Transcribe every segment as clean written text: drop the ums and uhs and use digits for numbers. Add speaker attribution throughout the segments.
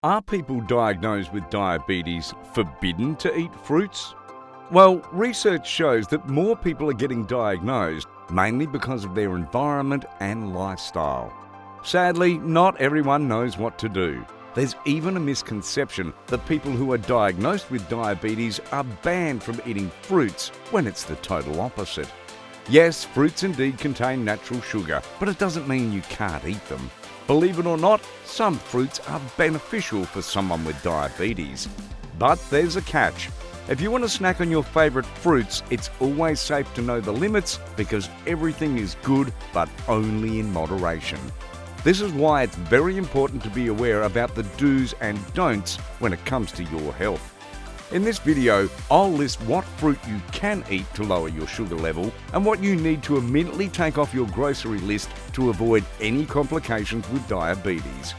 Speaker 1: Are people diagnosed with diabetes forbidden to eat fruits? Well, research shows that more people are getting diagnosed, mainly because of their environment and lifestyle. Sadly, not everyone knows what to do. There's even a misconception that people who are diagnosed with diabetes are banned from eating fruits when it's the total opposite. Yes, fruits indeed contain natural sugar, but it doesn't mean you can't eat them. Believe it or not, some fruits are beneficial for someone with diabetes. But there's a catch. If you want to snack on your favourite fruits, it's always safe to know the limits because everything is good, but only in moderation. This is why it's very important to be aware about the do's and don'ts when it comes to your health. In this video, I'll list what fruit you can eat to lower your sugar level and what you need to immediately take off your grocery list to avoid any complications with diabetes.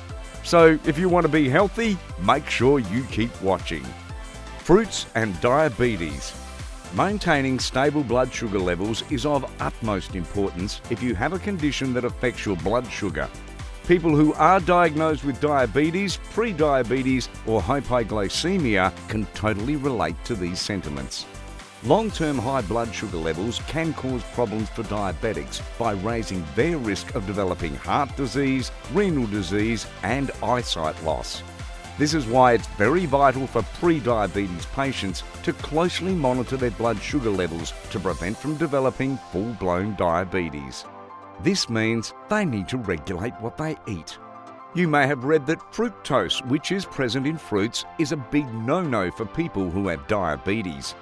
Speaker 1: So if you want to be healthy, make sure you keep watching. Fruits and diabetes. Maintaining stable blood sugar levels is of utmost importance if you have a condition that affects your blood sugar. People who are diagnosed with diabetes, pre-diabetes or hypoglycemia can totally relate to these sentiments. Long-term high blood sugar levels can cause problems for diabetics by raising their risk of developing heart disease, renal disease and eyesight loss. This is why it's very vital for pre-diabetes patients to closely monitor their blood sugar levels to prevent from developing full-blown diabetes. This means they need to regulate what they eat. You may have read that fructose, which is present in fruits, is a big no-no for people who have diabetes.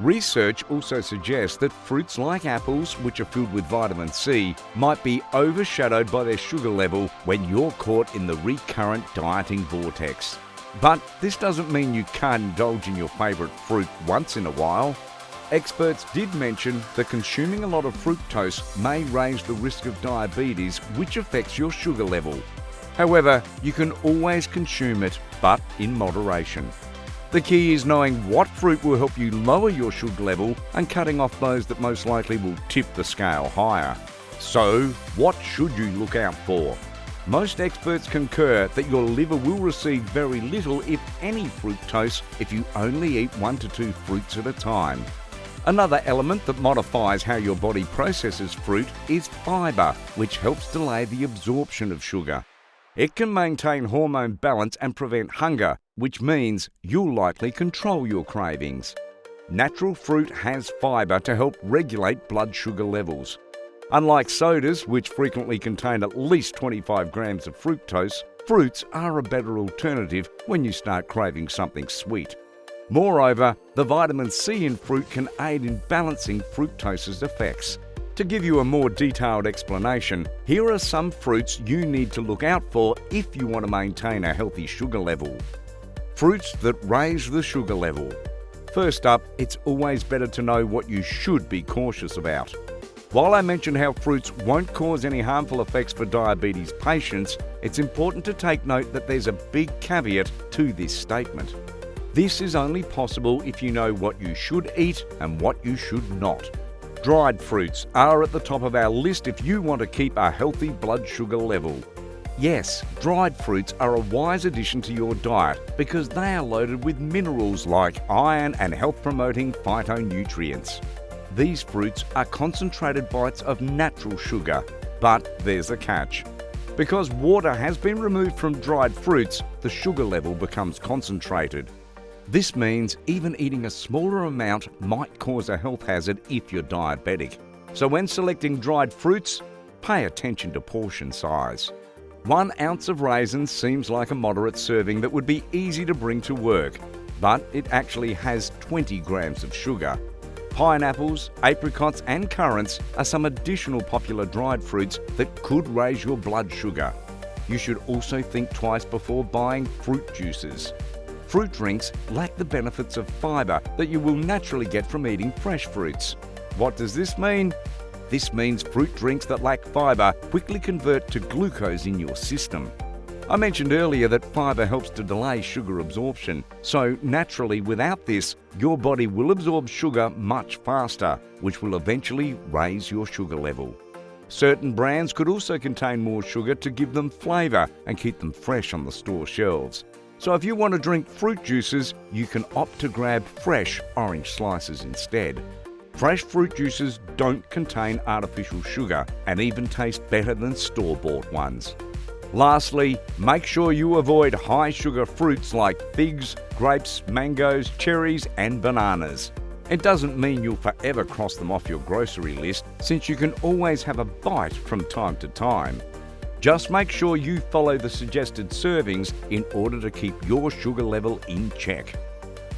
Speaker 1: Research also suggests that fruits like apples, which are filled with vitamin C, might be overshadowed by their sugar level when you're caught in the recurrent dieting vortex. But this doesn't mean you can't indulge in your favourite fruit once in a while. Experts did mention that consuming a lot of fructose may raise the risk of diabetes, which affects your sugar level. However, you can always consume it, but in moderation. The key is knowing what fruit will help you lower your sugar level and cutting off those that most likely will tip the scale higher. So, what should you look out for? Most experts concur that your liver will receive very little, if any, fructose if you only eat 1 to 2 fruits at a time. Another element that modifies how your body processes fruit is fibre, which helps delay the absorption of sugar. It can maintain hormone balance and prevent hunger, which means you'll likely control your cravings. Natural fruit has fibre to help regulate blood sugar levels. Unlike sodas, which frequently contain at least 25 grams of fructose, fruits are a better alternative when you start craving something sweet. Moreover, the vitamin C in fruit can aid in balancing fructose's effects. To give you a more detailed explanation, here are some fruits you need to look out for if you want to maintain a healthy sugar level. Fruits that raise the sugar level. First up, it's always better to know what you should be cautious about. While I mentioned how fruits won't cause any harmful effects for diabetes patients, it's important to take note that there's a big caveat to this statement. This is only possible if you know what you should eat and what you should not. Dried fruits are at the top of our list if you want to keep a healthy blood sugar level. Yes, dried fruits are a wise addition to your diet because they are loaded with minerals like iron and health-promoting phytonutrients. These fruits are concentrated bites of natural sugar, but there's a catch. Because water has been removed from dried fruits, the sugar level becomes concentrated. This means even eating a smaller amount might cause a health hazard if you're diabetic. So when selecting dried fruits, pay attention to portion size. 1 ounce of raisins seems like a moderate serving that would be easy to bring to work, but it actually has 20 grams of sugar. Pineapples, apricots and currants are some additional popular dried fruits that could raise your blood sugar. You should also think twice before buying fruit juices. Fruit drinks lack the benefits of fibre that you will naturally get from eating fresh fruits. What does this mean? This means fruit drinks that lack fibre quickly convert to glucose in your system. I mentioned earlier that fibre helps to delay sugar absorption, so naturally without this, your body will absorb sugar much faster, which will eventually raise your sugar level. Certain brands could also contain more sugar to give them flavour and keep them fresh on the store shelves. So if you want to drink fruit juices, you can opt to grab fresh orange slices instead. Fresh fruit juices don't contain artificial sugar and even taste better than store-bought ones. Lastly, make sure you avoid high-sugar fruits like figs, grapes, mangoes, cherries and bananas. It doesn't mean you'll forever cross them off your grocery list, since you can always have a bite from time to time. Just make sure you follow the suggested servings in order to keep your sugar level in check.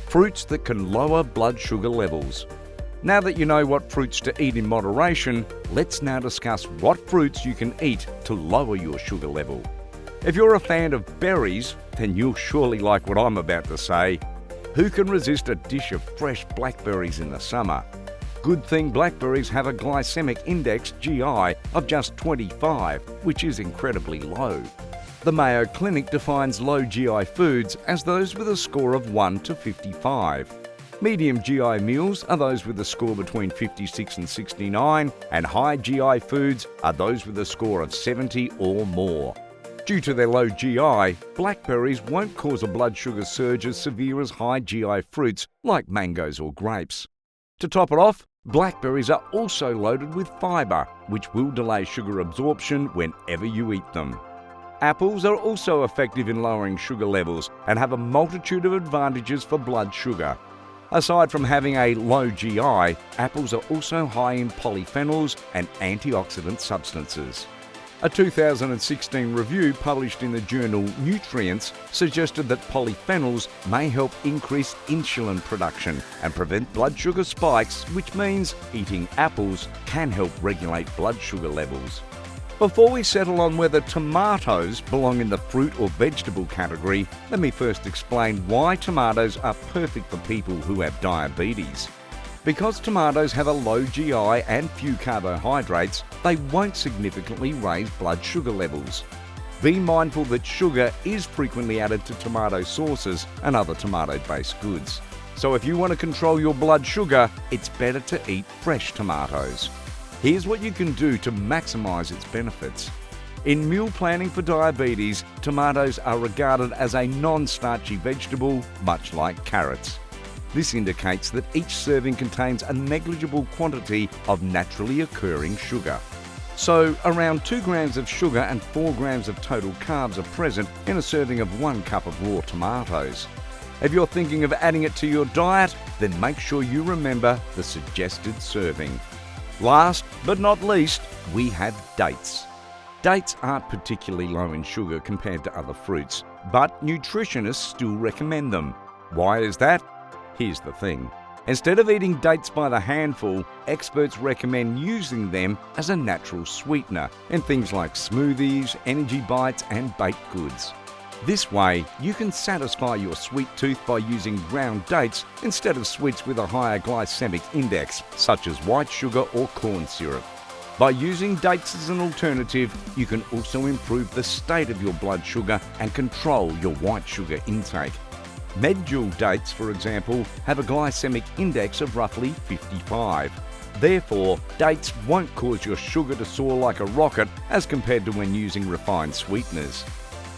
Speaker 1: Fruits that can lower blood sugar levels. Now that you know what fruits to eat in moderation, let's now discuss what fruits you can eat to lower your sugar level. If you're a fan of berries, then you'll surely like what I'm about to say. Who can resist a dish of fresh blackberries in the summer? Good thing blackberries have a glycemic index, GI, of just 25, which is incredibly low. The Mayo Clinic defines low GI foods as those with a score of 1 to 55. Medium GI meals are those with a score between 56 and 69, and high GI foods are those with a score of 70 or more. Due to their low GI, blackberries won't cause a blood sugar surge as severe as high GI fruits like mangoes or grapes. To top it off, blackberries are also loaded with fibre, which will delay sugar absorption whenever you eat them. Apples are also effective in lowering sugar levels and have a multitude of advantages for blood sugar. Aside from having a low GI, apples are also high in polyphenols and antioxidant substances. A 2016 review published in the journal Nutrients suggested that polyphenols may help increase insulin production and prevent blood sugar spikes, which means eating apples can help regulate blood sugar levels. Before we settle on whether tomatoes belong in the fruit or vegetable category, let me first explain why tomatoes are perfect for people who have diabetes. Because tomatoes have a low GI and few carbohydrates, they won't significantly raise blood sugar levels. Be mindful that sugar is frequently added to tomato sauces and other tomato-based goods. So if you want to control your blood sugar, it's better to eat fresh tomatoes. Here's what you can do to maximize its benefits. In meal planning for diabetes, tomatoes are regarded as a non-starchy vegetable, much like carrots. This indicates that each serving contains a negligible quantity of naturally occurring sugar. So, around 2 grams of sugar and 4 grams of total carbs are present in a serving of 1 cup of raw tomatoes. If you're thinking of adding it to your diet, then make sure you remember the suggested serving. Last but not least, we have dates. Dates aren't particularly low in sugar compared to other fruits, but nutritionists still recommend them. Why is that? Here's the thing. Instead of eating dates by the handful, experts recommend using them as a natural sweetener in things like smoothies, energy bites, and baked goods. This way, you can satisfy your sweet tooth by using ground dates instead of sweets with a higher glycemic index, such as white sugar or corn syrup. By using dates as an alternative, you can also improve the state of your blood sugar and control your white sugar intake. Medjool dates, for example, have a glycemic index of roughly 55. Therefore, dates won't cause your sugar to soar like a rocket as compared to when using refined sweeteners.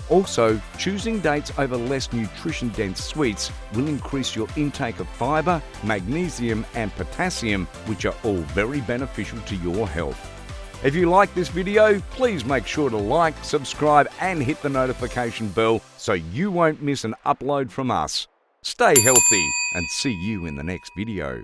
Speaker 1: Also, choosing dates over less nutrition-dense sweets will increase your intake of fibre, magnesium and potassium, which are all very beneficial to your health. If you like this video, please make sure to like, subscribe and hit the notification bell so you won't miss an upload from us. Stay healthy and see you in the next video.